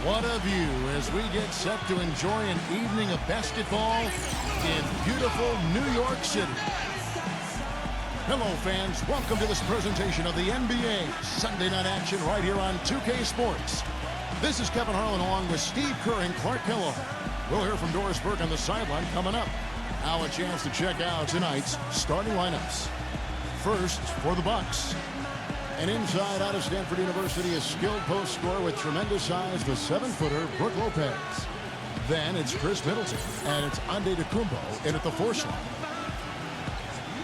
What a view as we get set to enjoy an evening of basketball in beautiful New York City. Hello, fans. Welcome to this presentation of the NBA Sunday night action right here on 2K Sports. This is Kevin Harlan along with Steve Kerr and Clark Kellogg. We'll hear from Doris Burke on the sideline coming up. Now a chance to check out tonight's starting lineups. First, for the Bucks. And inside out of Stanford University, a skilled post scorer with tremendous size, the 7-footer, Brook Lopez. Then it's Chris Middleton, and it's Antetokounmpo in at the 4 slot.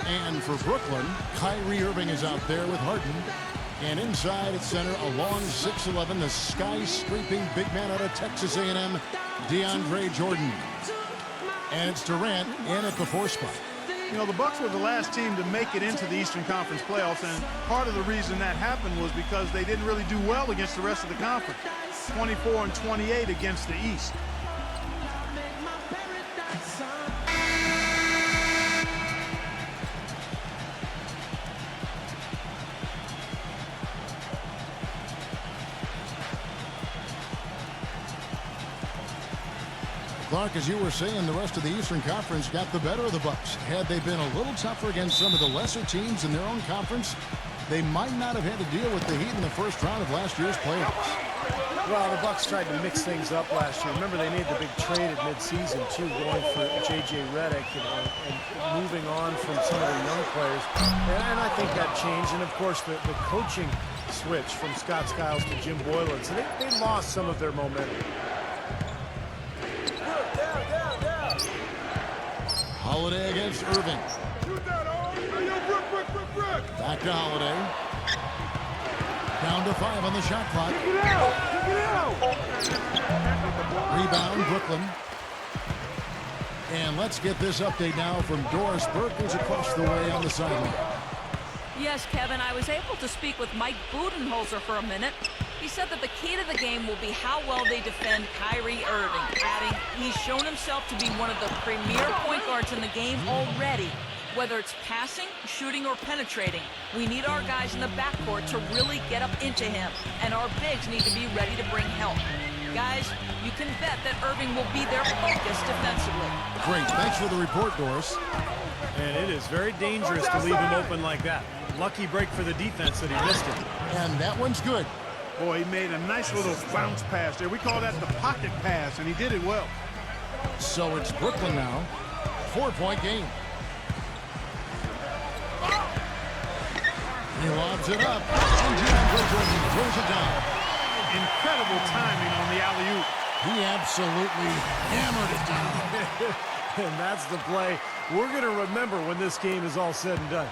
And for Brooklyn, Kyrie Irving is out there with Harden. And inside at center, a long 6'11", the skyscraping big man out of Texas A&M, DeAndre Jordan. And it's Durant in at the 4 spot. You know, the Bucks were the last team to make it into the Eastern Conference playoffs, and part of the reason that happened was because they didn't really do well against the rest of the conference. 24-28 against the East. Clark, as you were saying, the rest of the Eastern Conference got the better of the Bucks. Had they been a little tougher against some of the lesser teams in their own conference, they might not have had to deal with the Heat in the first round of last year's playoffs. Well, the Bucks tried to mix things up last year. Remember, they made the big trade at midseason, too, going for J.J. Redick and moving on from some of their young players. And I think that changed. And, of course, the coaching switch from Scott Skiles to Jim Boylan. So they lost some of their momentum. Holiday against Irving. Back to Holiday. Down to 5 on the shot clock. Rebound, Brooklyn. And let's get this update now from Doris Burke, who's across the way on the sideline. Yes, Kevin, I was able to speak with Mike Budenholzer for a minute. He said that the key to the game will be how well they defend Kyrie Irving, adding he's shown himself to be one of the premier point guards in the game already. Whether it's passing, shooting, or penetrating, we need our guys in the backcourt to really get up into him, and our bigs need to be ready to bring help. Guys, you can bet that Irving will be their focus defensively. Great. Thanks for the report, Doris. And it is very dangerous to leave him open like that. Lucky break for the defense that he missed it. And that one's good. Boy, he made a nice little bounce pass there. We call that the pocket pass, and he did it well. So it's Brooklyn now. 4-point game. He lobs it up. And DeAndre Jordan throws it down. Incredible timing on the alley-oop. He absolutely hammered it down. And that's the play we're going to remember when this game is all said and done.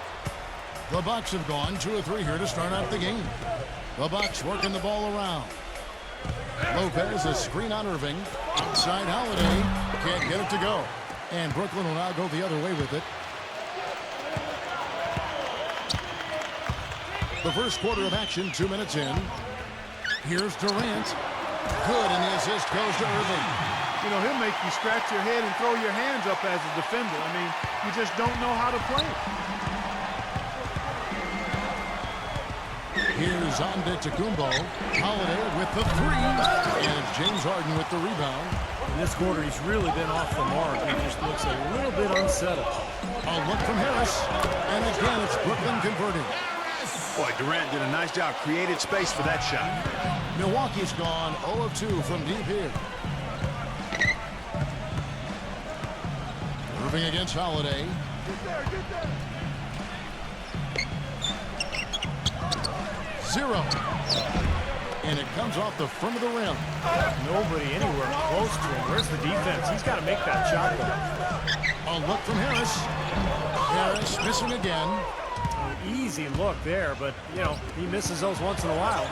The Bucks have gone 2 of 3 here to start out the game. The Bucks working the ball around. Lopez, a screen on Irving. Outside Holiday. Can't get it to go. And Brooklyn will now go the other way with it. The first quarter of action, 2 minutes in. Here's Durant. Good, and the assist goes to Irving. You know, he'll make you scratch your head and throw your hands up as a defender. I mean, you just don't know how to play it. Here's Antetokounmpo. Holiday with the 3. And it's James Harden with the rebound. In this quarter, he's really been off the mark. He just looks a little bit unsettled. A look from Harris. And again, it's Brooklyn converting. Boy, Durant did a nice job. Created space for that shot. Milwaukee's gone 0 of 2 from deep here. Irving against Holiday. Zero. And it comes off the front of the rim. Nobody anywhere close to him. Where's the defense? He's got to make that shot. A look from Harris. Harris missing again. Easy look there, but, you know, he misses those once in a while.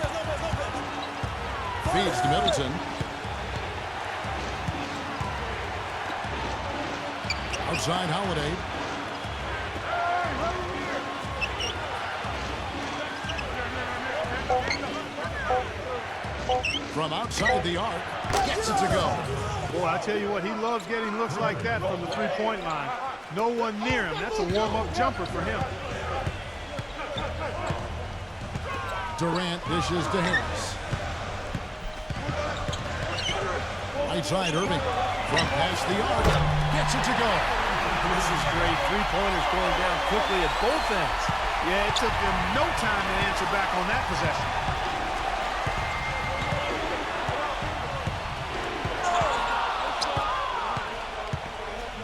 Feeds to Middleton. Outside Holiday. From outside the arc, gets it to go. Boy, I tell you what, he loves getting looks like that from the three-point line. No one near him. That's a warm-up jumper for him. Durant dishes to Harris. Right side, Irving. From past the arc. Gets it to go. This is great. Three-pointers going down quickly at both ends. Yeah, it took them no time to answer back on that possession.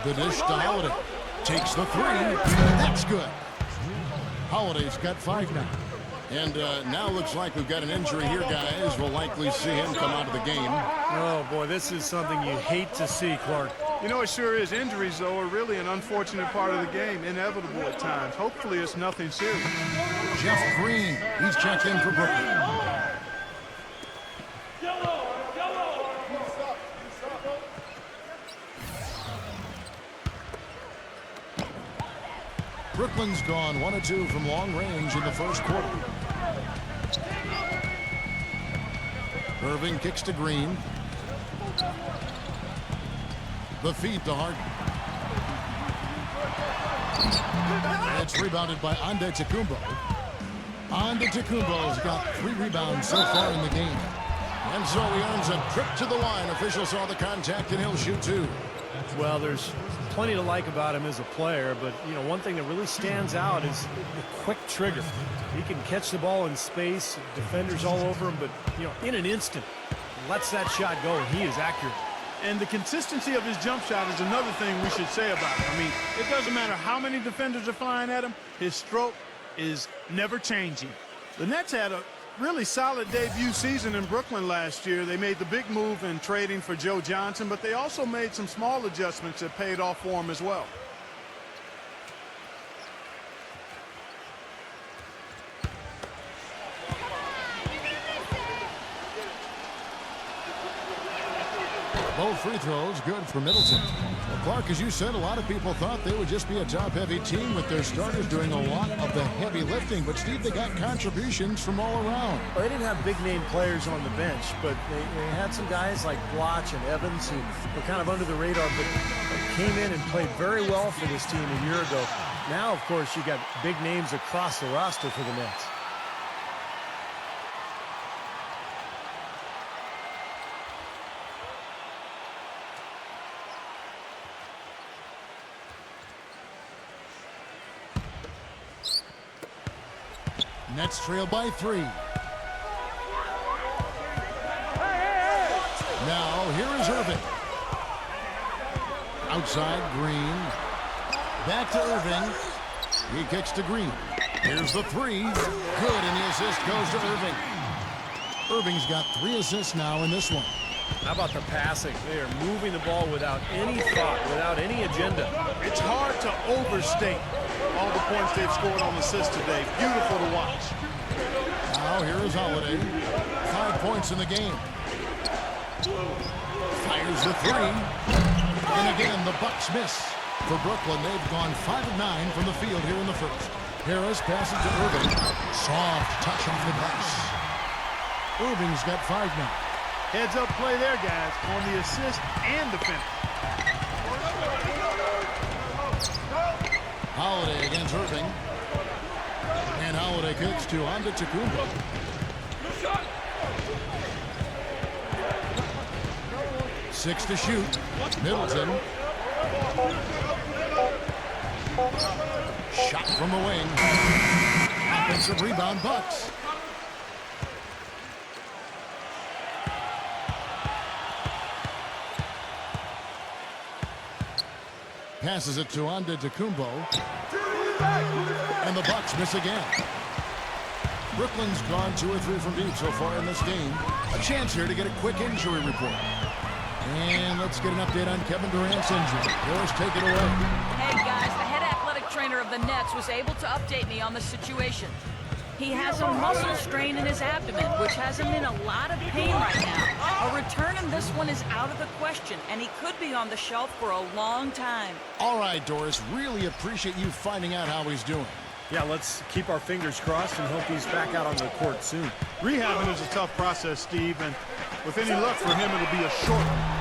The dish to Holiday. Takes the three. That's good. Holiday's got 5 now. And now looks like we've got an injury here, guys. We'll likely see him come out of the game. Oh, boy, this is something you hate to see, Clark. You know, it sure is. Injuries, though, are really an unfortunate part of the game, inevitable at times. Hopefully it's nothing serious. Jeff Green, he's checked in for Brooklyn. Brooklyn's gone 1 of 2 from long range in the first quarter. Irving kicks to Green. The feed to Harden. It's rebounded by Antetokounmpo. Antetokounmpo's got 3 rebounds so far in the game. And so he earns a trip to the line. Officials saw the contact and he'll shoot 2. Well, there's plenty to like about him as a player, but, you know, one thing that really stands out is the quick trigger. He can catch the ball in space, defenders all over him, but, you know, in an instant, lets that shot go, and he is accurate. And the consistency of his jump shot is another thing we should say about him. I mean, it doesn't matter how many defenders are flying at him, his stroke is never changing. The Nets had a really solid debut season in Brooklyn last year. They made the big move in trading for Joe Johnson, but they also made some small adjustments that paid off for him as well. Both free throws good for Middleton. Well, Clark, as you said, a lot of people thought they would just be a top-heavy team with their starters doing a lot of the heavy lifting. But, Steve, they got contributions from all around. Well, they didn't have big-name players on the bench, but they had some guys like Blotch and Evans who were kind of under the radar, but came in and played very well for this team a year ago. Now, of course, you got big names across the roster for the Nets. Nets trail by 3. Now, here is Irving. Outside, Green. Back to Irving. He kicks to Green. Here's the 3. Good, and the assist goes to Irving. Irving's got 3 assists now in this one. How about the passing? They are moving the ball without any thought, without any agenda. It's hard to overstate all the points they've scored on assists today. Beautiful to watch. Now here is Holiday. 5 points in the game. Fires the 3. And again, the Bucks miss. For Brooklyn, they've gone 5 of 9 from the field here in the first. Harris passes to Irving. Soft touch off the glass. Irving's got 5 now. Heads up play there, guys, on the assist and the finish. Holiday against Irving. And Holiday kicks to Antetokounmpo. 6 to shoot. Middleton. Shot from the wing. Offensive rebound, Bucks. Passes it to Antetokounmpo. And the Bucks miss again. Brooklyn's gone 2 or 3 from deep so far in this game. A chance here to get a quick injury report. And let's get an update on Kevin Durant's injury. Doris, take it away. Hey, guys, the head athletic trainer of the Nets was able to update me on the situation. He has a muscle strain in his abdomen, which has him in a lot of pain right now. A return in this one is out of the question, and he could be on the shelf for a long time. All right, Doris, really appreciate you finding out how he's doing. Yeah, let's keep our fingers crossed and hope he's back out on the court soon. Rehabbing is a tough process, Steve, and with any luck for him, it'll be a short one.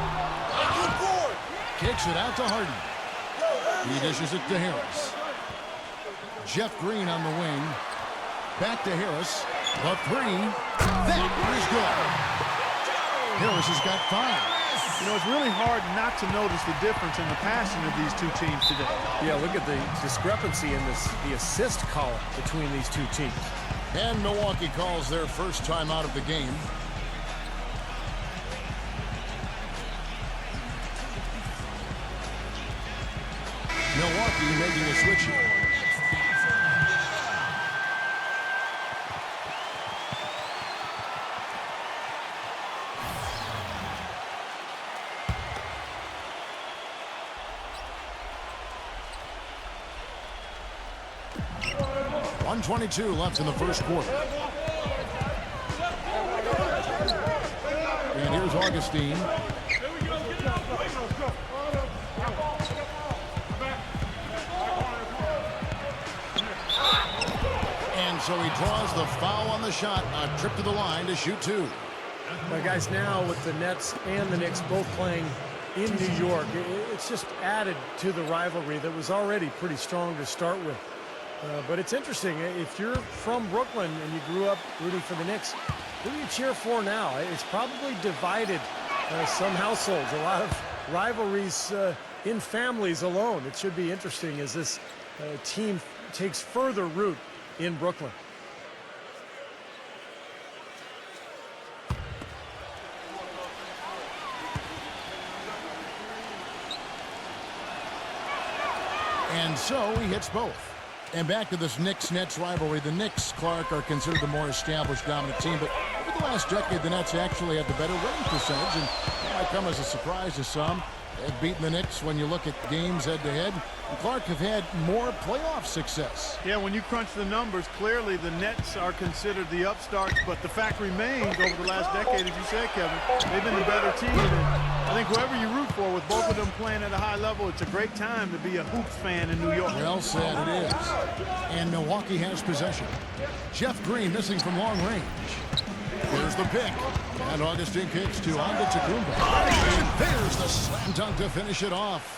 Kicks it out to Harden. He dishes it to Harris. Jeff Green on the wing. Back to Harris. The 3. That is good. Harris has got 5. You know, it's really hard not to notice the difference in the passing of these two teams today. Yeah, look at the discrepancy in the assist column between these two teams. And Milwaukee calls their first time out of the game. Milwaukee making a switch here. .122 left in the first quarter. And here's Augustine. And so he draws the foul on the shot. A trip to the line to shoot two. Now, guys, now with the Nets and the Knicks both playing in New York, it's just added to the rivalry that was already pretty strong to start with. But it's interesting, if you're from Brooklyn and you grew up rooting for the Knicks, who do you cheer for now? It's probably divided some households, a lot of rivalries in families alone. It should be interesting as this team takes further root in Brooklyn. And so he hits both. And back to this Knicks-Nets rivalry. The Knicks, Clark, are considered the more established dominant team, but over the last decade, the Nets actually had the better winning percentage, and that might come as a surprise to some. They've beaten the Knicks when you look at games head-to-head. And Clark have had more playoff success. Yeah, when you crunch the numbers, clearly the Nets are considered the upstarts, but the fact remains over the last decade, as you said, Kevin, they've been the better team. And I think whoever you root for, with both of them playing at a high level, it's a great time to be a Hoops fan in New York. Well said, it is. And Milwaukee has possession. Jeff Green missing from long range. Here's the pick. And Augustine kicks to Antetokounmpo. And there's the slam dunk to finish it off.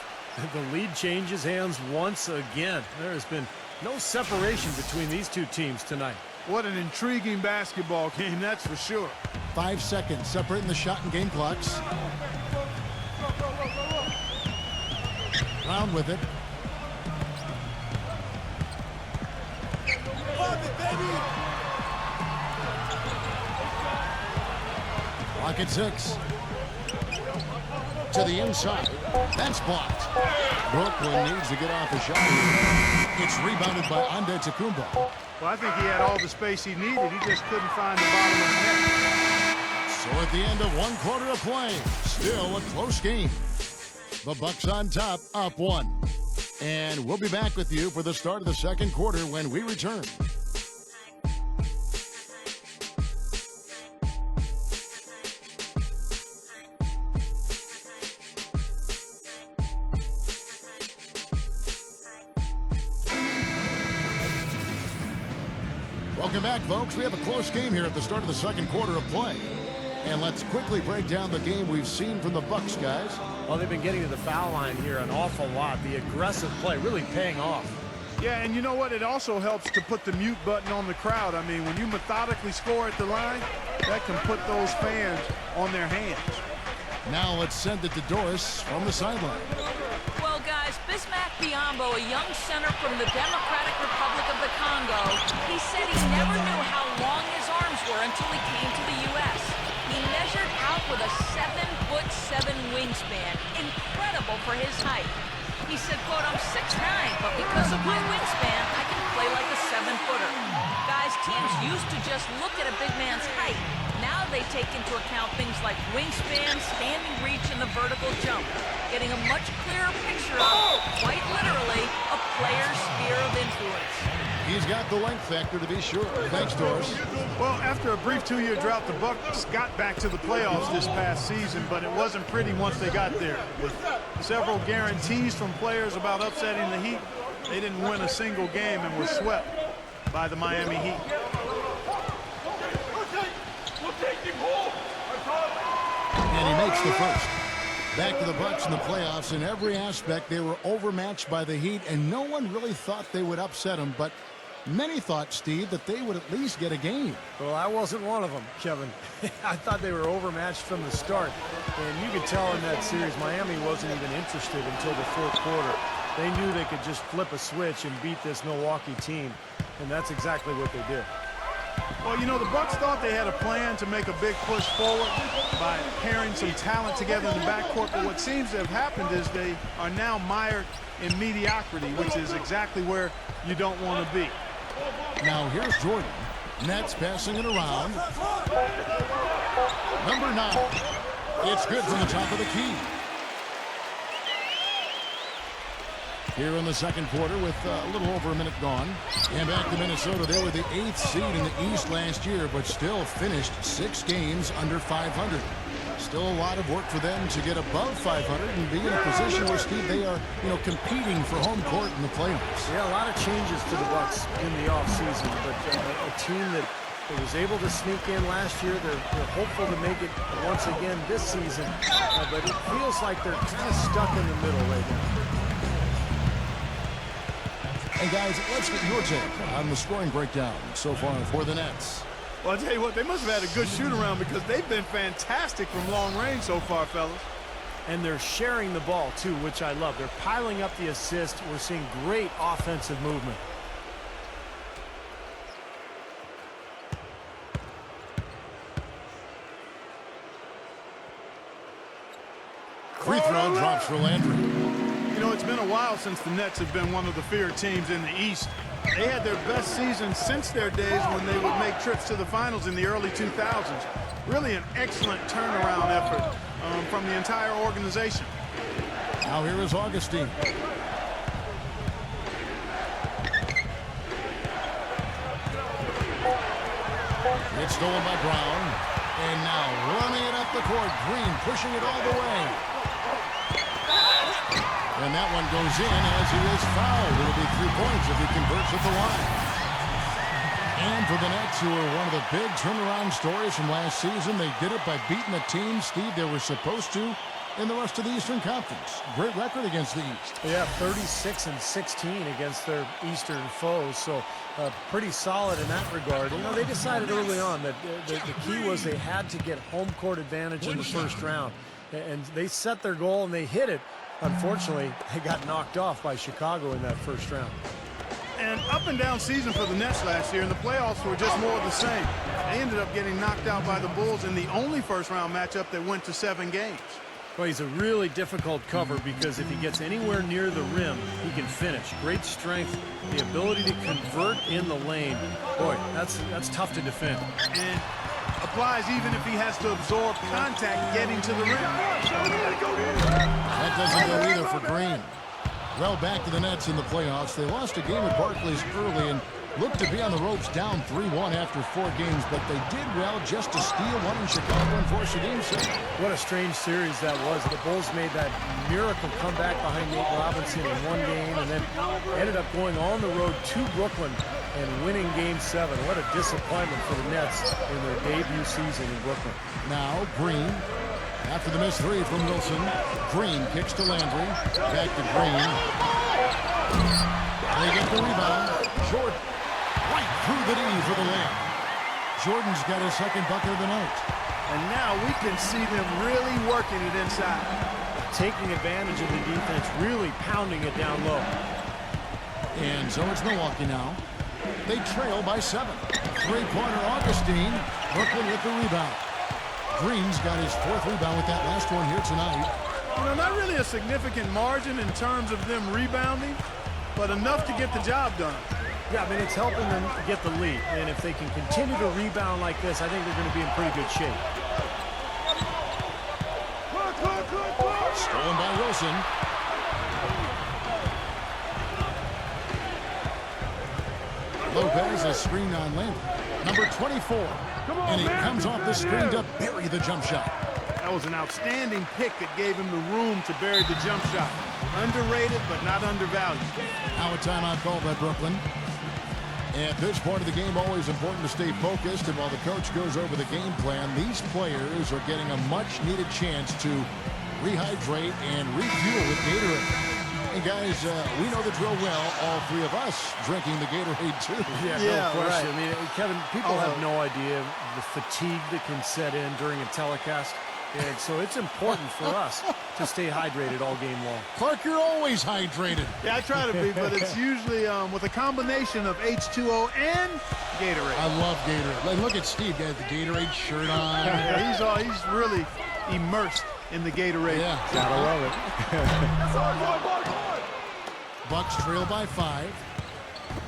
The lead changes hands once again. There has been no separation between these two teams tonight. What an intriguing basketball game, that's for sure. 5 seconds separating the shot and game clocks. Brown with it. Clock at 6. To the inside. That's blocked. Brooklyn needs to get off the shot. It's rebounded by Antetokounmpo. Well, I think he had all the space he needed. He just couldn't find the bottom of the net. So at the end of 1 quarter of play, still a close game. The Bucks on top, up 1. And we'll be back with you for the start of the second quarter when we return. Welcome back, folks. We have a close game here at the start of the second quarter of play. And let's quickly break down the game we've seen from the Bucks, guys. Well, they've been getting to the foul line here an awful lot. The aggressive play really paying off. Yeah, and you know what? It also helps to put the mute button on the crowd. I mean, when you methodically score at the line, that can put those fans on their hands. Now let's send it to Doris from the sideline. Well, guys, Bismack Biyombo, a young center from the Democratic Republic of the Congo, he said he never knew how long his arms were until he came to the U.S. He measured out with a 7'7" wingspan. Incredible for his height. He said, quote, "I'm 6'9", but because of my wingspan, I can play like a 7-footer. Guys, teams used to just look at a big man's height. Now they take into account things like wingspan, standing reach, and the vertical jump, getting a much clearer picture of, quite literally, a player's sphere of influence. He's got the length factor to be sure. Thanks, Doris. Well, after a brief 2-year drought, the Bucks got back to the playoffs this past season, but it wasn't pretty once they got there. With several guarantees from players about upsetting the Heat, they didn't win a single game and were swept by the Miami Heat. And he makes the first. Back to the Bucks in the playoffs. In every aspect, they were overmatched by the Heat, and no one really thought they would upset them. But Many thought, Steve, that they would at least get a game. Well, I wasn't one of them, Kevin. I thought they were overmatched from the start. And you could tell in that series, Miami wasn't even interested until the fourth quarter. They knew they could just flip a switch and beat this Milwaukee team. And that's exactly what they did. Well, you know, the Bucks thought they had a plan to make a big push forward by pairing some talent together in the backcourt. But what seems to have happened is they are now mired in mediocrity, which is exactly where you don't want to be. Now here's Jordan. Nets passing it around. Number 9. It's good from the top of the key. Here in the second quarter with a little over a minute gone. And back to Minnesota. They were the 8th seed in the East last year, but still finished 6 games under 500. Still a lot of work for them to get above 500 and be in a position where, Steve, they are, competing for home court in the playoffs. Yeah, a lot of changes to the Bucks in the offseason, but a team that was able to sneak in last year, they're hopeful to make it once again this season, but it feels like they're kind of stuck in the middle right now. And guys, let's get your take on the scoring breakdown so far for the Nets. Well, I'll tell you what, they must have had a good shoot-around because they've been fantastic from long range so far, fellas. And they're sharing the ball, too, which I love. They're piling up the assist. We're seeing great offensive movement. Free throw drops for Landry. You know, it's been a while since the Nets have been one of the feared teams in the East. They had their best season since their days when they would make trips to the finals in the early 2000s. Really an excellent turnaround effort from the entire organization. Now here is Augustine. It's stolen by Brown. And now running it up the court. Green pushing it all the way. And that one goes in as he is fouled. It'll be 3 points if he converts at the line. And for the Nets, who are one of the big turnaround stories from last season, they did it by beating the team, Steve, they were supposed to in the rest of the Eastern Conference. Great record against the East. Yeah, 36-16 against their Eastern foes, so pretty solid in that regard. You know, they decided early on that the key was they had to get home court advantage in the first round. And they set their goal and they hit it. Unfortunately, they got knocked off by Chicago in that first round. And up and down season for the Nets last year, and the playoffs were just more of the same. They ended up getting knocked out by the Bulls in the only first-round matchup that went to 7 games. Well, he's a really difficult cover because if he gets anywhere near the rim, he can finish. Great strength, the ability to convert in the lane. Boy, that's tough to defend. And applies even if he has to absorb contact getting to the rim. That doesn't go either for Green. Well, back to the Nets in the playoffs. They lost a game at Barclays early and looked to be on the ropes down 3-1 after 4 games, but they did well just to steal one in Chicago and force a game 7. What a strange series that was. The Bulls made that miracle comeback behind Nate Robinson in 1 game and then ended up going on the road to Brooklyn and winning game 7. What a disappointment for the Nets in their debut season in Brooklyn. Now Green, after the missed 3 from Wilson, Green kicks to Landry, back to Green. They get the rebound. Jordan, right through the knee for the layup. Jordan's got his second bucket of the night. And now we can see them really working it inside. Taking advantage of the defense, really pounding it down low. And so it's Milwaukee now. They trail by 7. Three-pointer Augustine. Brooklyn with the rebound. Green's got his 4th rebound with that last one here tonight. You know, not really a significant margin in terms of them rebounding, but enough to get the job done. Yeah, I mean, it's helping them get the lead. And if they can continue to rebound like this, I think they're going to be in pretty good shape. Stolen by Wilson. Lopez, a screen on Landry. Number 24. And he comes off the screen to bury the jump shot. That was an outstanding pick that gave him the room to bury the jump shot. Underrated, but not undervalued. Now a timeout called by Brooklyn. At this point of the game, always important to stay focused. And while the coach goes over the game plan, these players are getting a much-needed chance to rehydrate and refuel with Gatorade. And guys, we know the drill well. All three of us drinking the Gatorade too. Yeah, Yeah, no question. right. I mean, Kevin, people have no idea the fatigue that can set in during a telecast. And so it's important for us to stay hydrated all game long. Clark, you're always hydrated. Yeah, I try to be, but it's usually with a combination of H2O and Gatorade. I love Gatorade. Look at Steve, got the Gatorade shirt on. Yeah, he's really immersed in the Gatorade. Yeah. Gotta love it. Bucks trail by 5.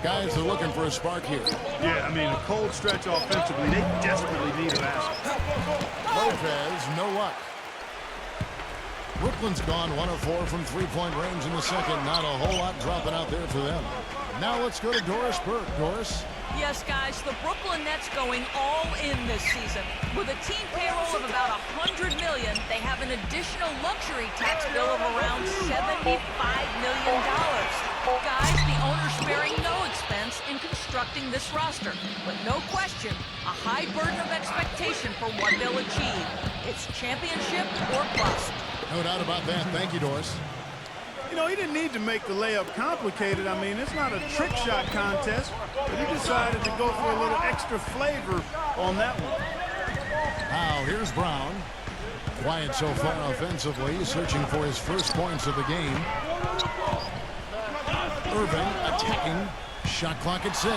Guys are looking for a spark here. Yeah, I mean, a cold stretch offensively, they desperately need a basket. Lopez, no luck. Brooklyn's gone 1 of 4 from three-point range in the second. Not a whole lot dropping out there for them. Now let's go to Doris Burke. Doris? Yes, guys, the Brooklyn Nets going all in this season. With a team payroll of about $100 million, they have an additional luxury tax bill of around $75 million. Guys, the owner's sparing no expense in constructing this roster. But no question, a high burden of expectation for what they'll achieve. It's championship or bust. No doubt about that. Thank you, Doris. You know, he didn't need to make the layup complicated. I mean, it's not a trick shot contest, but he decided to go for a little extra flavor on that one. Now, here's Brown. Quiet so far offensively, searching for his first points of the game. Irving attacking. Shot clock at 6.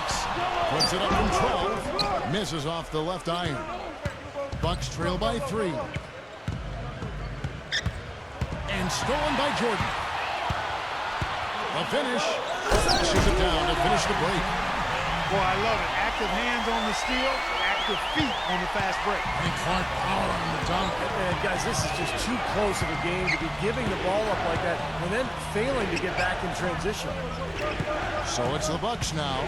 Puts it up from 12. Misses off the left iron. Bucks trail by 3. And stolen by Jordan. The finish. Pushes it down to finish the break. Boy, I love it. Active hands on the steal, active feet on the fast break. And Clark power on the dunk. And guys, this is just too close of a game to be giving the ball up like that and then failing to get back in transition. So it's the Bucks now.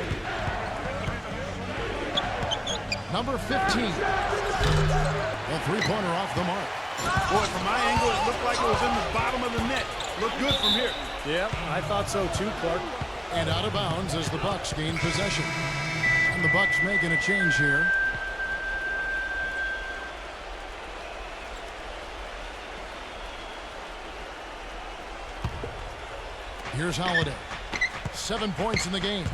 Number 15. The three-pointer off the mark. Boy, from my angle, it looked like it was in the bottom of the net. Looked good from here. Yeah, I thought so too, Clark. And out of bounds as the Bucks gain possession. And the Bucks making a change here. Here's Holiday. 7 points in the game.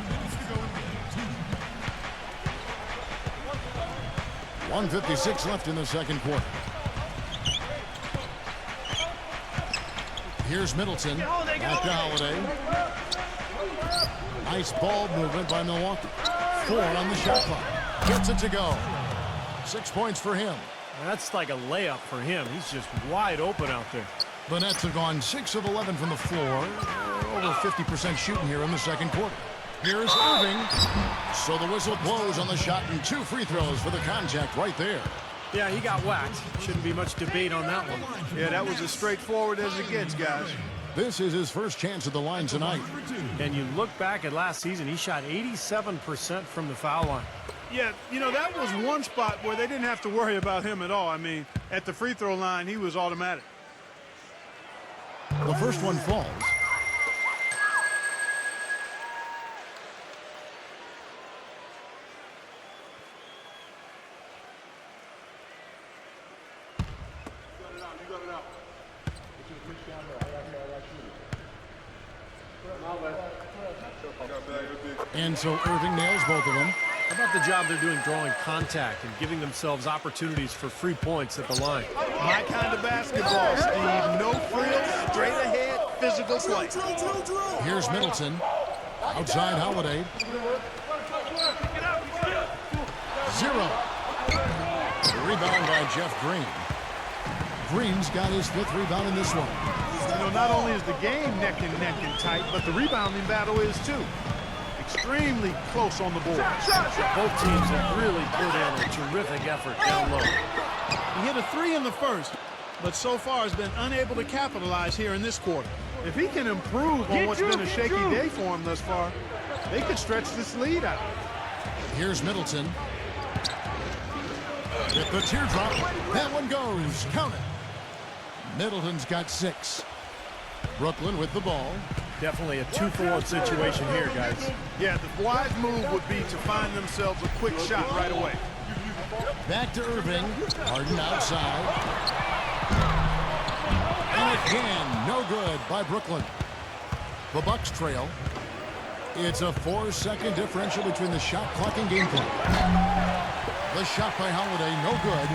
1:56 left in the second quarter. Here's Middleton. Back to Holiday. Nice ball movement by Milwaukee. 4 on the shot clock. Gets it to go. 6 points for him. That's like a layup for him. He's just wide open out there. The Nets have gone 6 of 11 from the floor. Over 50% shooting here in the second quarter. Here's Irving. So the whistle blows on the shot and 2 free throws for the contact right there. Yeah, he got whacked. Shouldn't be much debate on that one. Yeah, that was as straightforward as it gets, guys. This is his first chance at the line tonight. And you look back at last season, he shot 87% from the foul line. Yeah, you know, that was one spot where they didn't have to worry about him at all. I mean, at the free throw line, he was automatic. The first one falls. And so Irving nails both of them. How about the job they're doing drawing contact and giving themselves opportunities for free points at the line? My kind of basketball, Steve. No frills, straight ahead, physical play. Here's Middleton. Outside Holiday. 0. Rebound by Jeff Green. Green's got his 5th rebound in this one. You know, not only is the game neck and tight, but the rebounding battle is too. Extremely close on the board. Both teams have really put in a terrific effort down low. He hit a 3 in the first, but so far has been unable to capitalize here in this quarter. If he can improve on what's been a shaky day for him thus far, they could stretch this lead out. Here's Middleton. With the teardrop, that one goes. Count it. Middleton's got 6. Brooklyn with the ball. Definitely a 2-for-1 situation here, guys. Yeah, the wise move would be to find themselves a quick shot right away. Back to Irving. Harden outside. And again, no good by Brooklyn. The Bucks trail. It's a 4-second differential between the shot clock and game clock. The shot by Holiday, no good.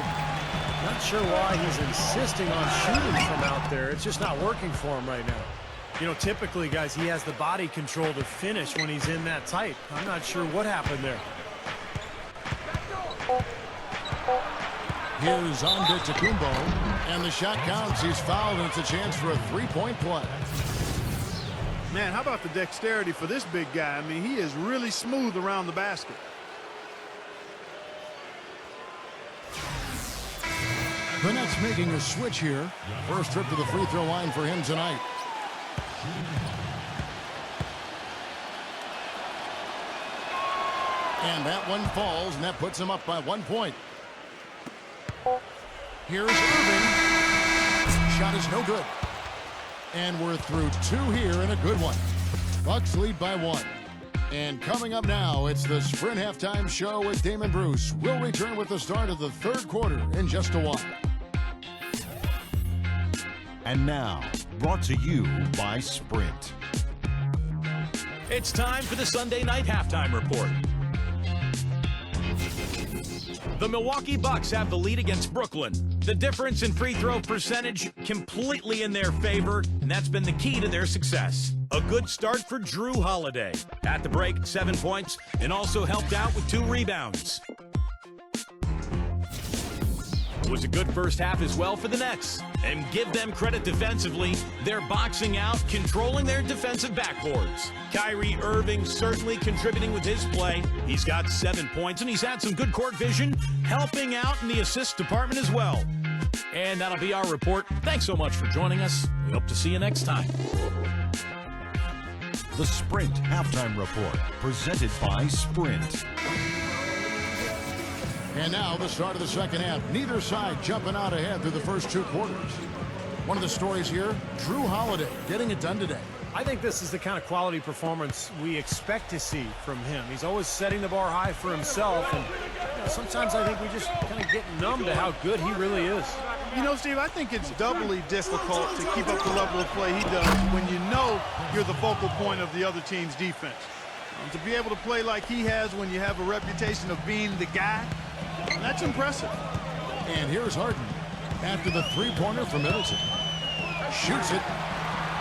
Not sure why he's insisting on shooting from out there. It's just not working for him right now. You know, typically, guys, he has the body control to finish when he's in that tight. I'm not sure what happened there. Here's Antetokounmpo, and the shot counts. He's fouled, and it's a chance for a three-point play. Man, how about the dexterity for this big guy? I mean, he is really smooth around the basket. The Nets making a switch here. First trip to the free throw line for him tonight. And that one falls, and that puts him up by 1 point. Here's Irving. Shot is no good. And we're through 2 here, and a good one. Bucks lead by 1. And coming up now, it's the Sprint Halftime Show with Damon Bruce. We'll return with the start of the third quarter in just a while. And now, brought to you by Sprint. It's time for the Sunday Night Halftime Report. The Milwaukee Bucks have the lead against Brooklyn. The difference in free throw percentage completely in their favor, and that's been the key to their success. A good start for Drew Holiday. At the break, 7 points, and also helped out with 2 rebounds. It was a good first half as well for the Nets. And give them credit defensively. They're boxing out, controlling their defensive backboards. Kyrie Irving certainly contributing with his play. He's got 7 points, and he's had some good court vision, helping out in the assist department as well. And that'll be our report. Thanks so much for joining us. We hope to see you next time. The Sprint Halftime Report, presented by Sprint. And now the start of the second half. Neither side jumping out ahead through the first 2 quarters. One of the stories here, Drew Holiday getting it done today. I think this is the kind of quality performance we expect to see from him. He's always setting the bar high for himself, and sometimes I think we just kind of get numb to how good he really is. You know, Steve, I think it's doubly difficult to keep up the level of play he does when you know you're the focal point of the other team's defense. To be able to play like he has when you have a reputation of being the guy, that's impressive. And here's Harden after the three-pointer from Middleton. Shoots it.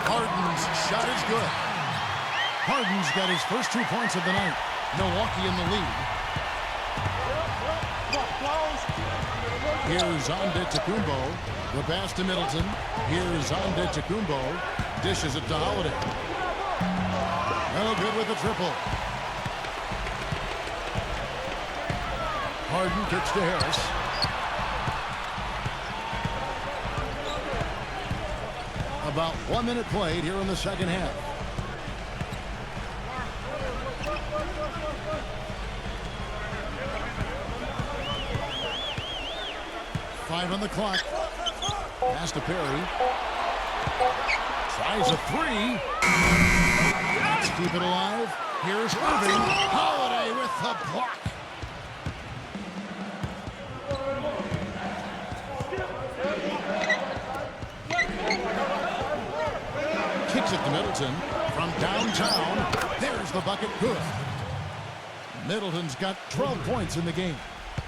Harden's shot is good. Harden's got his first 2 points of the night. Milwaukee in the lead. Here's Antetokounmpo. The pass to Middleton. Here's Antetokounmpo. Dishes it to Holiday. No good with the triple. Harden kicks to Harris. About 1 minute played here in the second half. Five on the clock. Pass to Perry. Tries a 3. Let's keep it alive. Here's Irving. Holiday with the block. Kicks it to Middleton from downtown. There's the bucket. Good. Middleton's got 12 points in the game.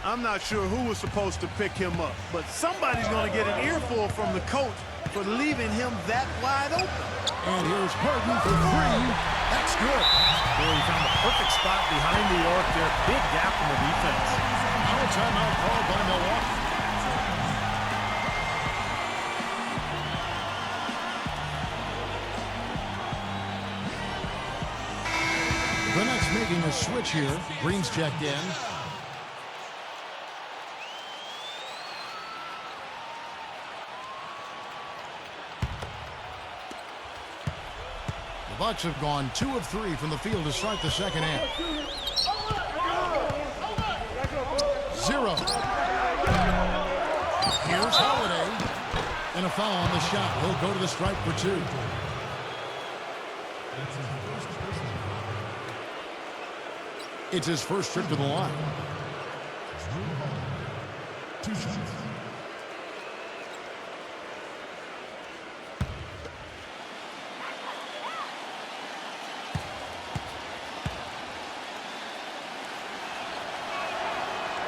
I'm not sure who was supposed to pick him up, but somebody's going to get an earful from the coach for leaving him that wide open. And here's Harden for 3. That's good. Boy, he found the perfect spot behind New York there. Big gap in the defense. Now a timeout called by Milwaukee. The Nets making a switch here. Green's checked in. The Bucks have gone 2 of 3 from the field to start the second half. 0. Here's Holiday. And a foul on the shot. He'll go to the stripe for 2. It's his first trip to the line.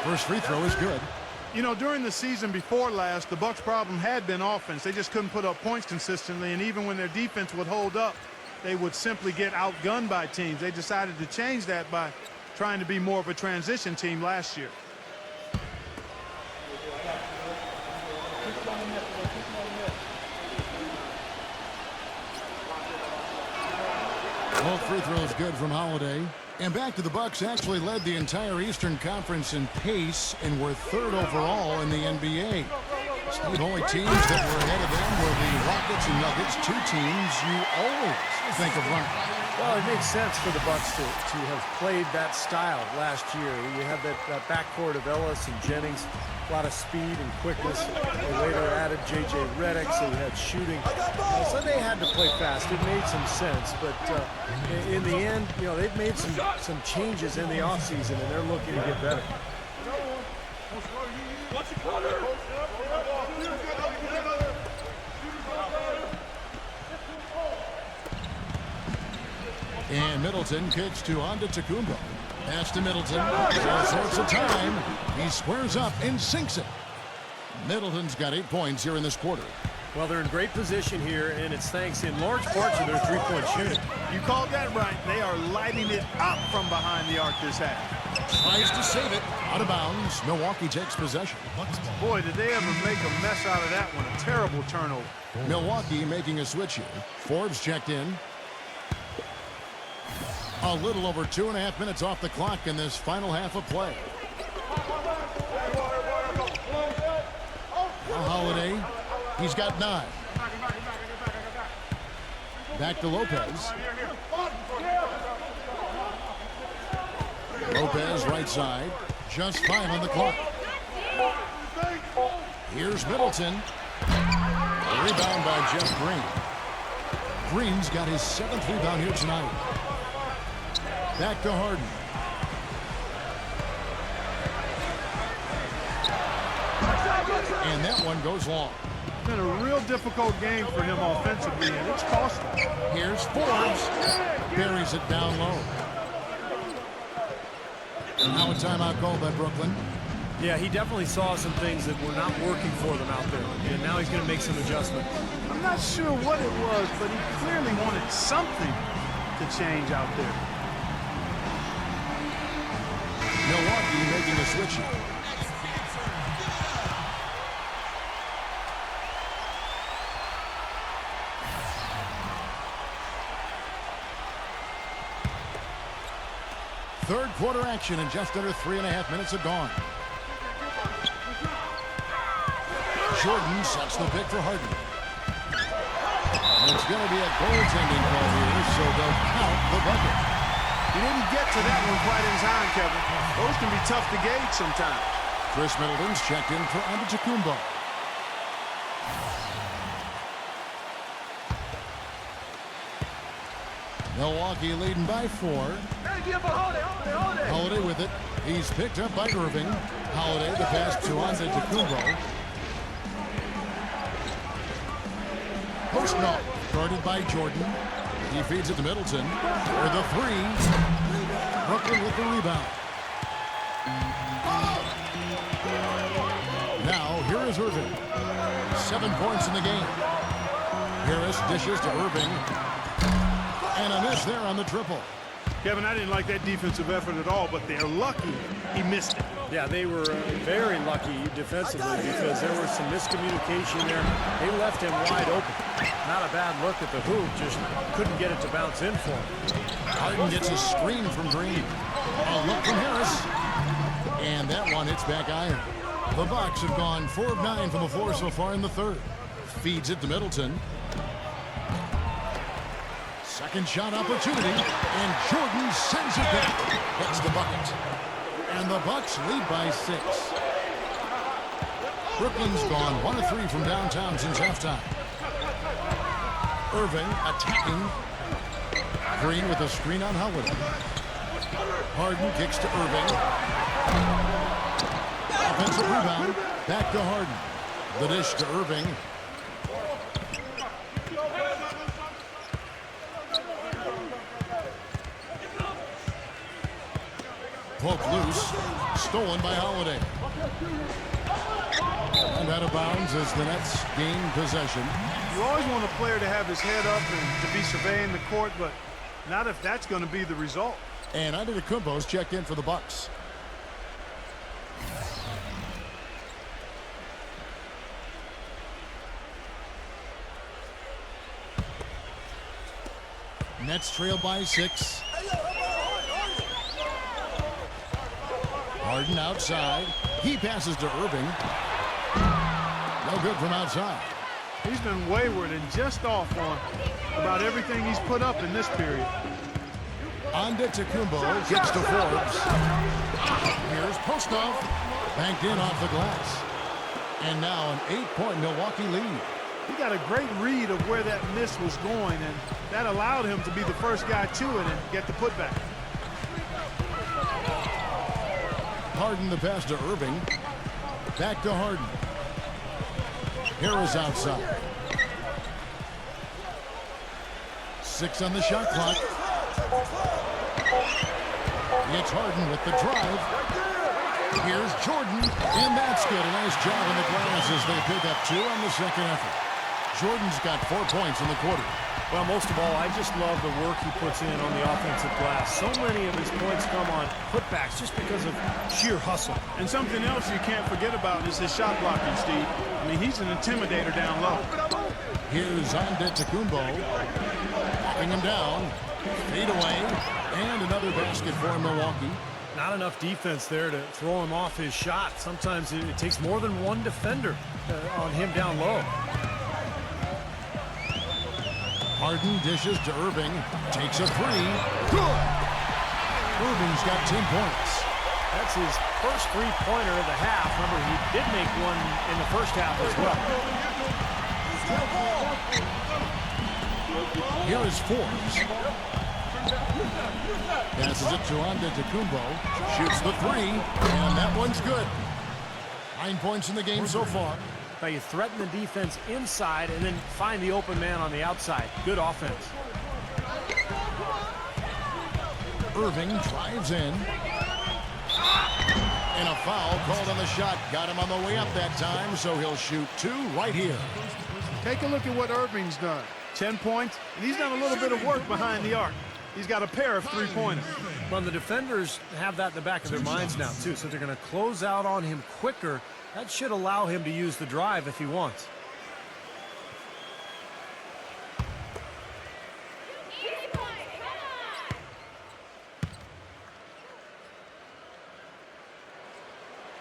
First free throw is good. You know, during the season before last, the Bucks' problem had been offense. They just couldn't put up points consistently, and even when their defense would hold up, they would simply get outgunned by teams. They decided to change that by trying to be more of a transition team last year. Both free throws good from Holiday. And back to the Bucks actually led the entire Eastern Conference in pace and were third overall in the NBA. The only teams that were ahead of them were the Rockets and Nuggets, two teams you always think of running. Well, it makes sense for the Bucks to have played that style last year. You had that backcourt of Ellis and Jennings, a lot of speed and quickness. They later added J.J. Redick, so you had shooting. So they had to play fast. It made some sense, but in the end, you know, they've made some changes in the offseason, and they're looking to get better. And Middleton kicks to Antetokounmpo. Pass to Middleton. All sorts of time. He squares up and sinks it. Middleton's got 8 points here in this quarter. Well, they're in great position here, and it's thanks in large part to their three-point shooting. You called that right. They are lighting it up from behind the arc this half. Tries to save it. Out of bounds. Milwaukee takes possession. Boy, did they ever make a mess out of that one. A terrible turnover. Milwaukee making a switch here. Forbes checked in. A little over 2.5 minutes off the clock in this final half of play. Now Holiday. He's got 9. Back to Lopez. Lopez right side. Just 5 on the clock. Here's Middleton. Rebound by Jeff Green. Green's got his 7th rebound here tonight. Back to Harden. And that one goes long. It's been a real difficult game for him offensively, and it's cost him. Here's Forbes. Buries it down low. Now a timeout called by Brooklyn. Yeah, he definitely saw some things that were not working for them out there, and now he's going to make some adjustments. I'm not sure what it was, but he clearly wanted something to change out there. Milwaukee making a switch here. Third quarter action and just under 3.5 minutes have gone. Jordan sets the pick for Harden. And it's going to be a goaltending call here, so they'll count the bucket. He didn't get to that one quite in time, Kevin. Those can be tough to gauge sometimes. Chris Middleton's checked in for Antetokounmpo. Milwaukee leading by 4. Holiday with it. He's picked up by Irving. Holiday the pass to Antetokounmpo. Post knock guarded by Jordan. He feeds it to Middleton for the 3. Brooklyn with the rebound. Now here is Irving. 7 points in the game. Harris dishes to Irving. And a miss there on the triple. Kevin, I didn't like that defensive effort at all, but they're lucky he missed it. Yeah, they were very lucky defensively because there was some miscommunication there. They left him wide open. Not a bad look at the hoop, just couldn't get it to bounce in for him. Harden gets a screen from Green. A look from Harris. And that one hits back iron. The Bucks have gone 4 of 9 from the floor so far in the third. Feeds it to Middleton. Second shot opportunity, and Jordan sends it back. Hits the bucket. And the Bucks lead by 6. Brooklyn's gone 1 of 3 from downtown since halftime. Irving attacking. Green with a screen on Howard. Harden kicks to Irving. Offensive rebound. Back to Harden. The dish to Irving. Poked loose. Stolen by Holiday. And out of bounds as the Nets gain possession. You always want a player to have his head up and to be surveying the court, but not if that's going to be the result. And Antetokounmpo's checked in for the Bucks. Nets trail by 6. Harden outside. He passes to Irving. No good from outside. He's been wayward and just off on about everything he's put up in this period. Antetokounmpo gets to Forbes. Here's Postov. Banked in off the glass. And now an 8-point Milwaukee lead. He got a great read of where that miss was going, and that allowed him to be the first guy to it and get the putback. Harden the pass to Irving. Back to Harden. Harris outside. 6 on the shot clock. It's Harden with the drive. Here's Jordan, and that's good. A nice job in the glass as they pick up 2 on the second effort. Jordan's got 4 points in the quarter. Well, most of all, I just love the work he puts in on the offensive glass. So many of his points come on putbacks just because of sheer hustle. And something else you can't forget about is his shot blocking, Steve. I mean, he's an intimidator down low. Here's Antetokounmpo. Backing him down. Fade away. And another basket for Milwaukee. Not enough defense there to throw him off his shot. Sometimes it takes more than one defender on him down low. Harden dishes to Irving. Takes a 3. Good! Irving's got 10 points. That's his first three-pointer of the half. Remember, he did make one in the first half as well. Here is Forbes. Passes it to Antetokounmpo. Shoots the 3. And that one's good. 9 points in the game so far. Now you threaten the defense inside and then find the open man on the outside. Good offense. Irving drives in. And a foul called on the shot. Got him on the way up that time, so he'll shoot 2 right here. Take a look at what Irving's done. 10 points, and he's done a little bit of work behind the arc. He's got a pair of three-pointers. Well, the defenders have that in the back of their minds now, too, so they're going to close out on him quicker. That should allow him to use the drive if he wants.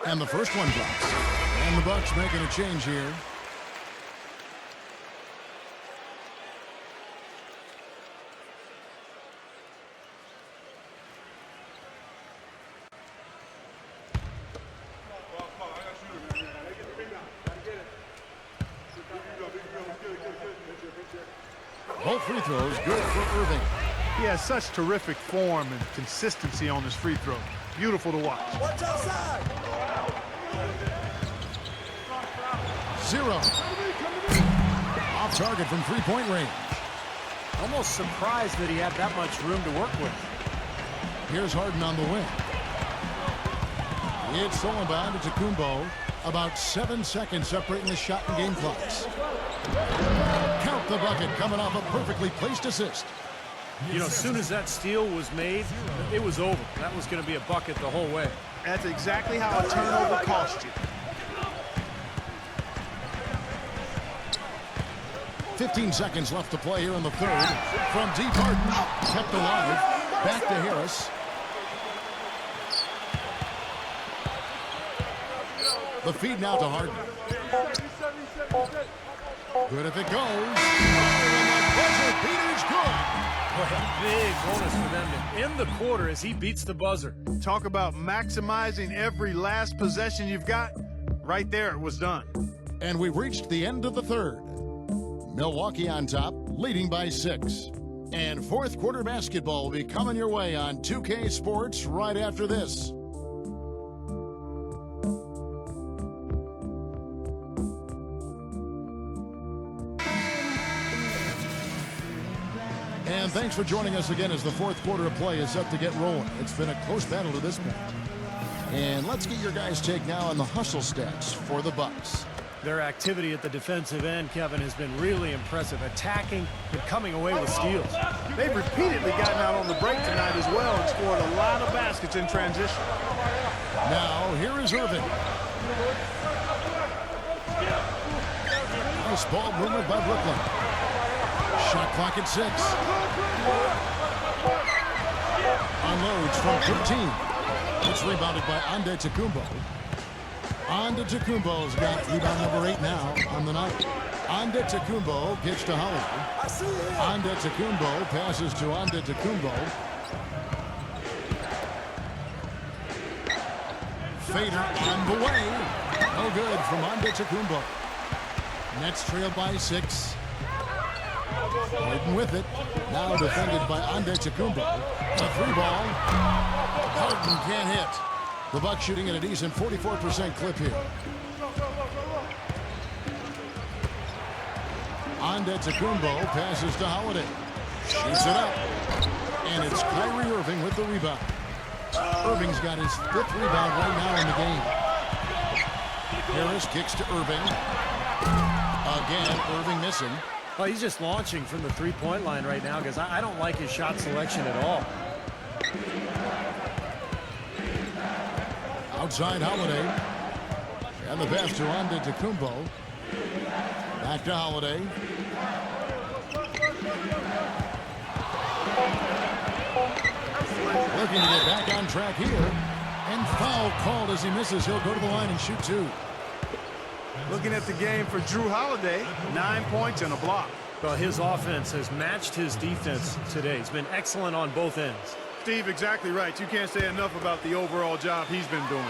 And the first one drops. And the Bucks making a change here. Both free throws good for Irving. He has such terrific form and consistency on his free throw. Beautiful to watch. Watch outside. 0. Off target from three-point range. Almost surprised that he had that much room to work with. Here's Harden on the wing. It's stolen by Antetokounmpo. About 7 seconds separating the shot and game clocks. Count the bucket coming off a perfectly placed assist. You know, as soon as that steal was made, it was over. That was going to be a bucket the whole way. That's exactly how a turnover costs you. 15 seconds left to play here in the third. From deep, Harden kept alive. Back to Harris. The feed now to Harden. Good if it goes. And that buzzer beater's good. Boy, a big bonus for them to end the quarter as he beats the buzzer. Talk about maximizing every last possession you've got. Right there, it was done. And we've reached the end of the third. Milwaukee on top, leading by 6. And fourth quarter basketball will be coming your way on 2K Sports right after this. And thanks for joining us again as the fourth quarter of play is set to get rolling. It's been a close battle to this point. And let's get your guys' take now on the hustle stats for the Bucks. Their activity at the defensive end, Kevin, has been really impressive. Attacking and coming away with steals. They've repeatedly gotten out on the break tonight as well and scored a lot of baskets in transition. Now, here is Irving. Nice ball movement by Brooklyn. Shot clock at 6. Unloads from 13. It's rebounded by Antetokounmpo. Antetokounmpo's got rebound number 8 now on the night. Antetokounmpo gets to Holiday. Antetokounmpo passes to Antetokounmpo. Fader on the way. No good from Antetokounmpo. Nets trail by 6. Harden with it. Now defended by Antetokounmpo. A 3-ball. Harden can't hit. The Bucks shooting at a decent 44% clip here. Antetokounmpo passes to Holiday. Shoots it up. And it's Kyrie Irving with the rebound. Irving's got his 5th rebound right now in the game. Harris kicks to Irving. Again, Irving missing. Well, he's just launching from the three-point line right now because I don't like his shot selection at all. Outside Holiday. And the pass to Antetokounmpo. Back to Holiday. Looking to get back on track here. And foul called as he misses. He'll go to the line and shoot 2. Looking at the game for Jrue Holiday, 9 points and a block. Well, his offense has matched his defense today. He's been excellent on both ends. Steve, exactly right. You can't say enough about the overall job he's been doing.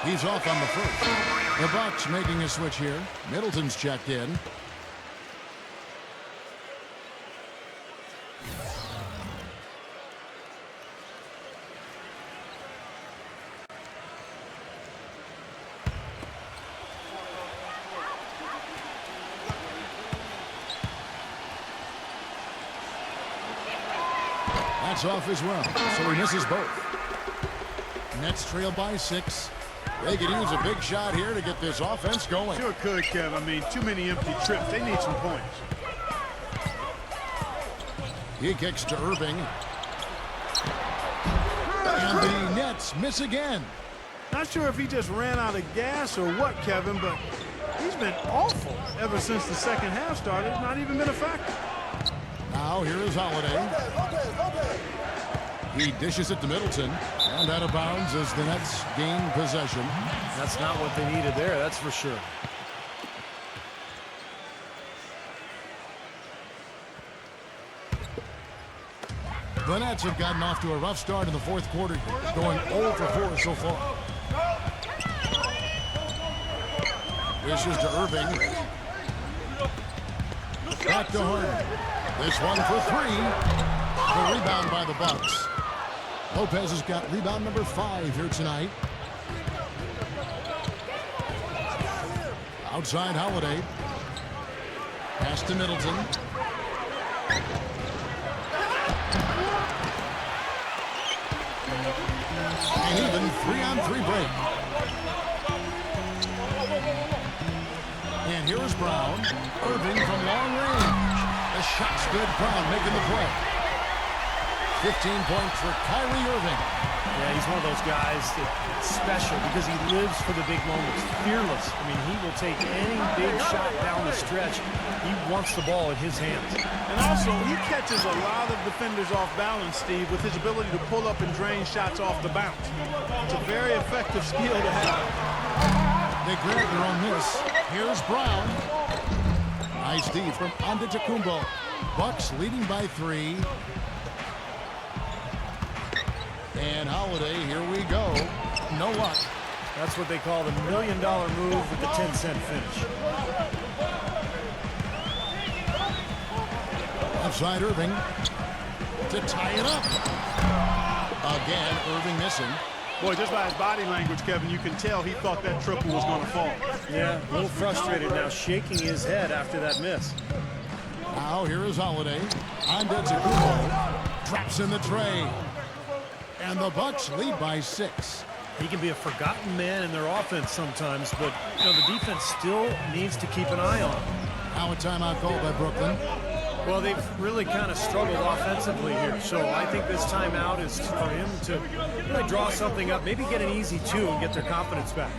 He's off on the first. The Bucks making a switch here. Middleton's checked in. That's off as well, so he misses both. Nets trail by 6. They could use a big shot here to get this offense going. Sure could, Kev. I mean, too many empty trips. They need some points. He kicks to Irving. And the Nets miss again. Not sure if he just ran out of gas or what, Kevin, but he's been awful ever since the second half started. Not even been a factor. Now here is Holiday. He dishes it to Middleton. And out of bounds as the Nets gain possession. That's not what they needed there, that's for sure. The Nets have gotten off to a rough start in the fourth quarter, going 0 for 4 so far. Dishes to Irving. Back to Harden. This one for 3. The rebound by the Bucks. Lopez has got rebound number 5 here tonight. Outside Holiday. Pass to Middleton. An even 3-on-3 break. And here is Brown. Irving from long range. The shot's good. Brown making the play. 15 points for Kyrie Irving. Yeah, he's one of those guys that's special because he lives for the big moments. Fearless. I mean, he will take any big shot down the stretch. He wants the ball in his hands. And also, he catches a lot of defenders off balance, Steve, with his ability to pull up and drain shots off the bounce. It's a very effective skill to have. They grab their own miss. Here's Brown. Nice D from Antetokounmpo. Bucks leading by 3. And Holiday, here we go. No luck. That's what they call the $1 million move with the 10-cent finish. Outside Irving to tie it up. Again, Irving missing. Boy, just by his body language, Kevin, you can tell he thought that triple was going to fall. Yeah, a little frustrated now, shaking his head after that miss. Now here is Holiday. Antetokounmpo drops in the tray. And the Bucks lead by 6. He can be a forgotten man in their offense sometimes, but the defense still needs to keep an eye on him. Now a timeout called by Brooklyn. Well, they've really kind of struggled offensively here, so I think this timeout is for him to really draw something up, maybe get an easy 2 and get their confidence back.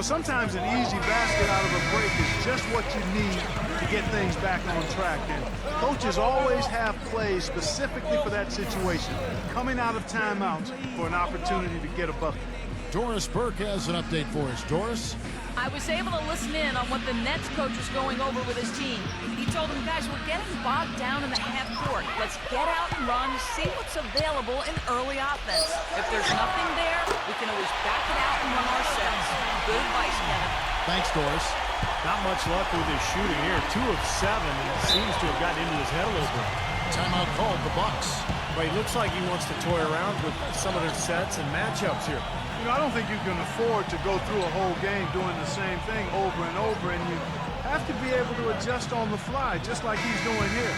Sometimes an easy basket out of a break is just what you need to get things back on track. And coaches always have plays specifically for that situation, coming out of timeouts for an opportunity to get a bucket. Doris Burke has an update for us. Doris? I was able to listen in on what the Nets coach was going over with his team. He told them, guys, we're getting bogged down in the half court. Let's get out and run, see what's available in early offense. If there's nothing there, we can always back it out and run our sets. Good advice, Kevin. Thanks, Doris. Not much luck with his shooting here. 2 of 7, and it seems to have gotten into his head a little bit. Timeout called the Bucks. But he looks like he wants to toy around with some of their sets and matchups here. I don't think you can afford to go through a whole game doing the same thing over and over, and you have to be able to adjust on the fly, just like he's doing here.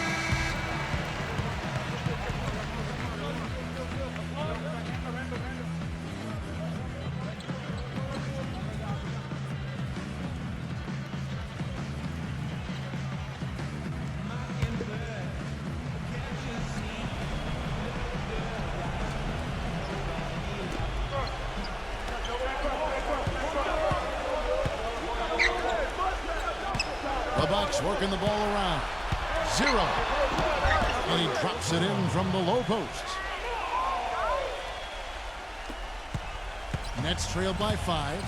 The Bucks working the ball around. 0. And he drops it in from the low post. Nets trailed by 5.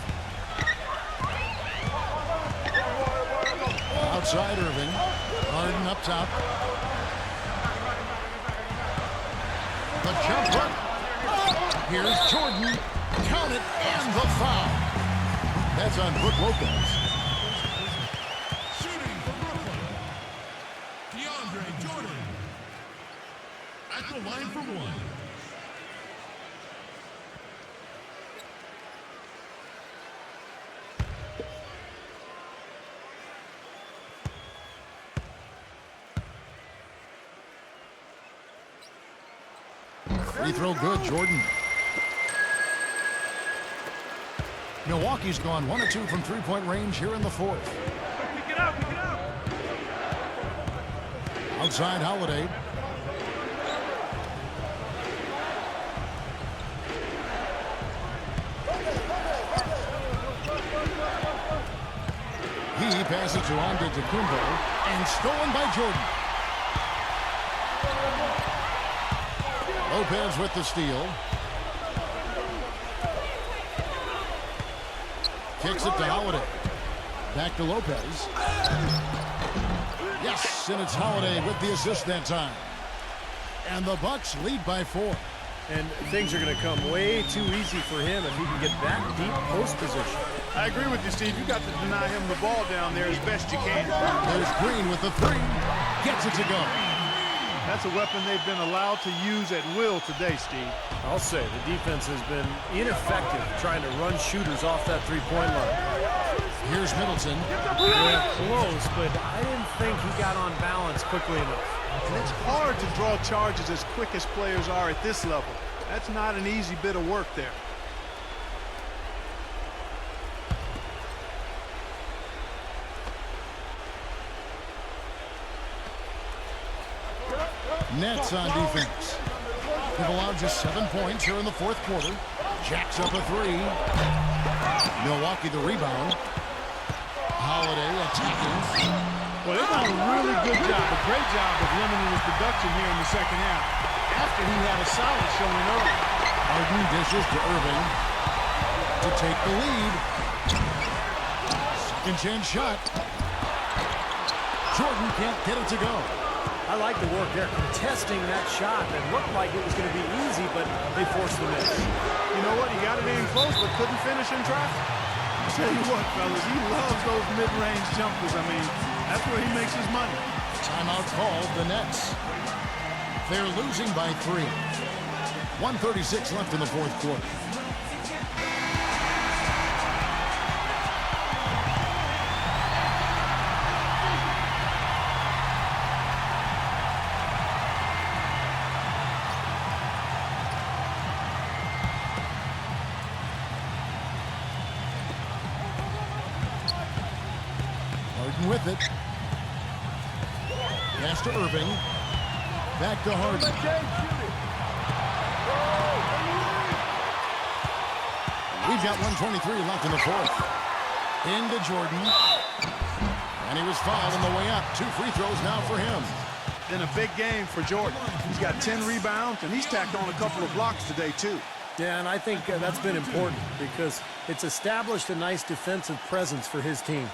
Outside Irving. Harden up top. The jumper. Here's Jordan. Count it, and the foul. That's on Brook Lopez. Shooting for Brooklyn, DeAndre Jordan. At the line for 1. Free throw good, Jordan. Milwaukee's gone 1 of 2 from three-point range here in the 4th. Pick it up, pick it up. Outside Holiday. He passes to Antetokounmpo and stolen by Jordan. Lopez with the steal. Kicks it to Holiday. Back to Lopez. Yes, and it's Holiday with the assist that time. And the Bucks lead by 4. And things are going to come way too easy for him if he can get that deep post position. I agree with you, Steve. You got to deny him the ball down there as best you can. There's Green with the 3. Gets it to go. That's a weapon they've been allowed to use at will today, Steve. I'll say the defense has been ineffective trying to run shooters off that three-point line. Here's Middleton. Yeah, close, but I didn't think he got on balance quickly enough. And it's hard to draw charges as quick as players are at this level. That's not an easy bit of work there. Nets on defense. They've allowed just 7 points here in the 4th quarter. Jacks up a 3. Milwaukee the rebound. Holiday attacking. Well, they've done a really good job, a great job of limiting his production here in the second half after he had a solid showing early. Harden dishes to Irving to take the lead. Second chance shot. Jordan can't get it to go. I like the work there, contesting that shot that looked like it was going to be easy, but they forced the miss. You know what? He got it in close, but couldn't finish in traffic. I'll tell you what, fellas, he loves those mid-range jumpers. I mean, that's where he makes his money. Timeout called the Nets. They're losing by 3. 1:36 left in the 4th quarter. with it. Pass to Irving. Back to Harden. We've got 1:23 left in the fourth. Into Jordan. And he was fouled on the way up. 2 free throws now for him. Been a big game for Jordan. He's got 10 rebounds, and he's tacked on a couple of blocks today, too. Yeah, and I think that's been important because it's established a nice defensive presence for his team.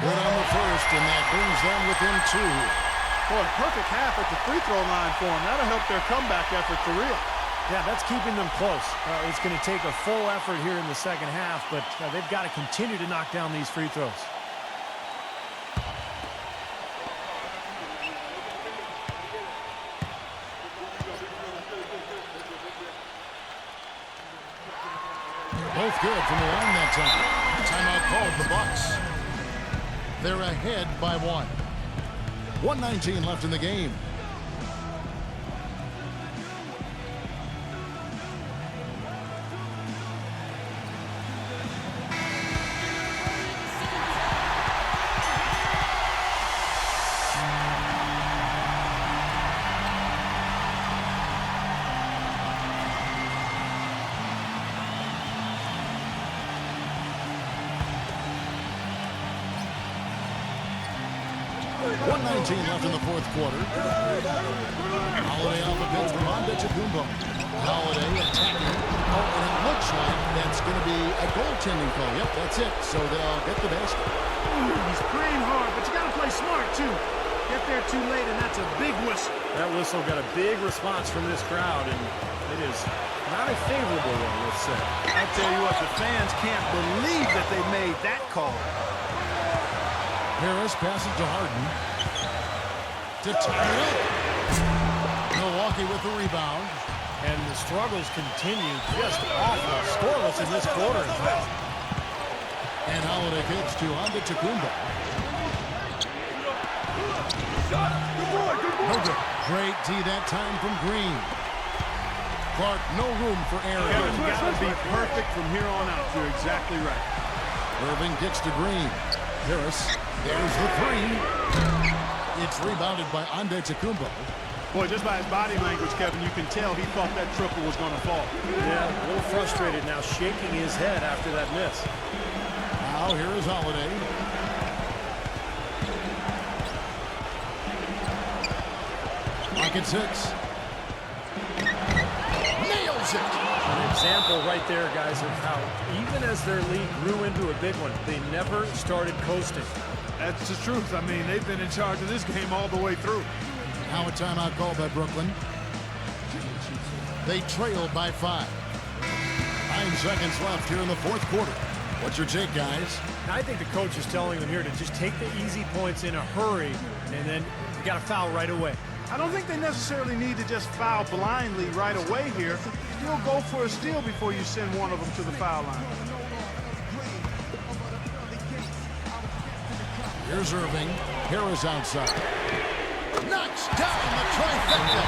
Good on the first, and that brings them within 2. Boy, perfect half at the free throw line for him. That'll help their comeback effort for real. Yeah, that's keeping them close. It's going to take a full effort here in the second half, but they've got to continue to knock down these free throws. Both good from the line that time. Timeout called the Bucks. They're ahead by 1. 1:19 left in the game. Left in the fourth quarter. Holiday off a pitch from Antetokounmpo. Holiday attacking. Oh, and it looks like that's going to be a goaltending call. Yep, that's it. So they'll get the basket. He's playing hard, but you got to play smart, too. Get there too late, and that's a big whistle. That whistle got a big response from this crowd, and it is not a favorable one, let's say. I tell you what, the fans can't believe that they made that call. Harris passes to Harden. To tie it up. Milwaukee with the rebound. And the struggles continue. Just awful. Scoreless in this quarter, in fact. And Holiday gets to Antetokounmpo. No good. Great D that time from Green. Clark, no room for error. Kevin's got to be perfect from here on out. You're exactly right. Irving gets to Green. Harris, there's the 3. It's rebounded by Antetokounmpo. Boy, just by his body language, Kevin, you can tell he thought that triple was going to fall. Yeah, a little frustrated now, shaking his head after that miss. Now here is Holiday. Pocket 6. Nails it. An example right there, guys, of how even as their lead grew into a big one, they never started coasting. That's the truth. I mean, they've been in charge of this game all the way through. Now a timeout called by Brooklyn. They trail by 5. 9 seconds left here in the fourth quarter. What's your take, guys? I think the coach is telling them here to just take the easy points in a hurry, and then you got to foul right away. I don't think they necessarily need to just foul blindly right away here. You'll go for a steal before you send one of them to the foul line. Here's Irving. Harris outside. Knocks down the trifecta.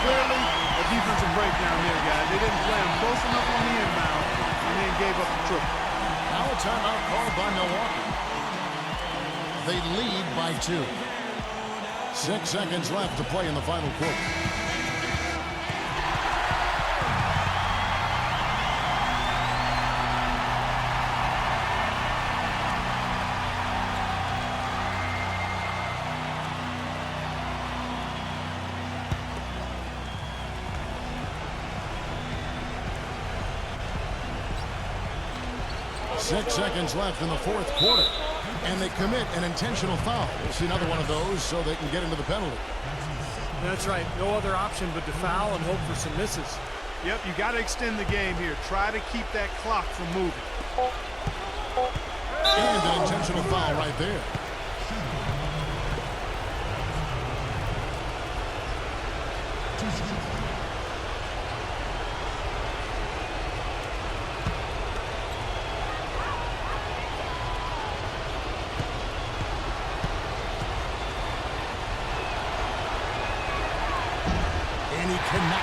Clearly, a defensive breakdown here, guys. They didn't play him close enough on the inbound and then gave up the triple. Now a timeout called by Milwaukee. They lead by 2. 6 seconds left to play in the final quarter. Six seconds left in the fourth quarter. And they commit an intentional foul. We'll see another one of those so they can get into the penalty. That's right. No other option but to foul and hope for some misses. Yep, you got to extend the game here. Try to keep that clock from moving. And an intentional foul right there.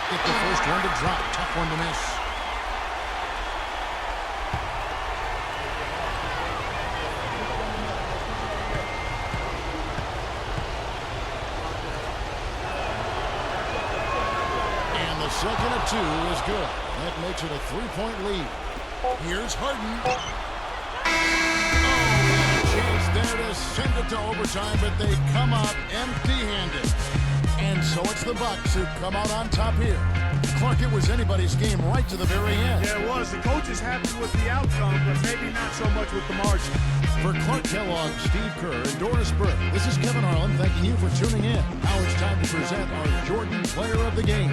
Get the first one to drop. Tough one to miss. And the second of two is good. That makes it a 3-point lead. Here's Harden. Chance there to send it to overtime, but they come out empty-handed. And so it's the Bucks who come out on top here. Clark, it was anybody's game right to the very end. Yeah, it was. The coach is happy with the outcome, but maybe not so much with the margin. For Clark Kellogg, Steve Kerr, and Doris Burke, this is Kevin Harlan thanking you for tuning in. Now it's time to present our Jordan Player of the Game.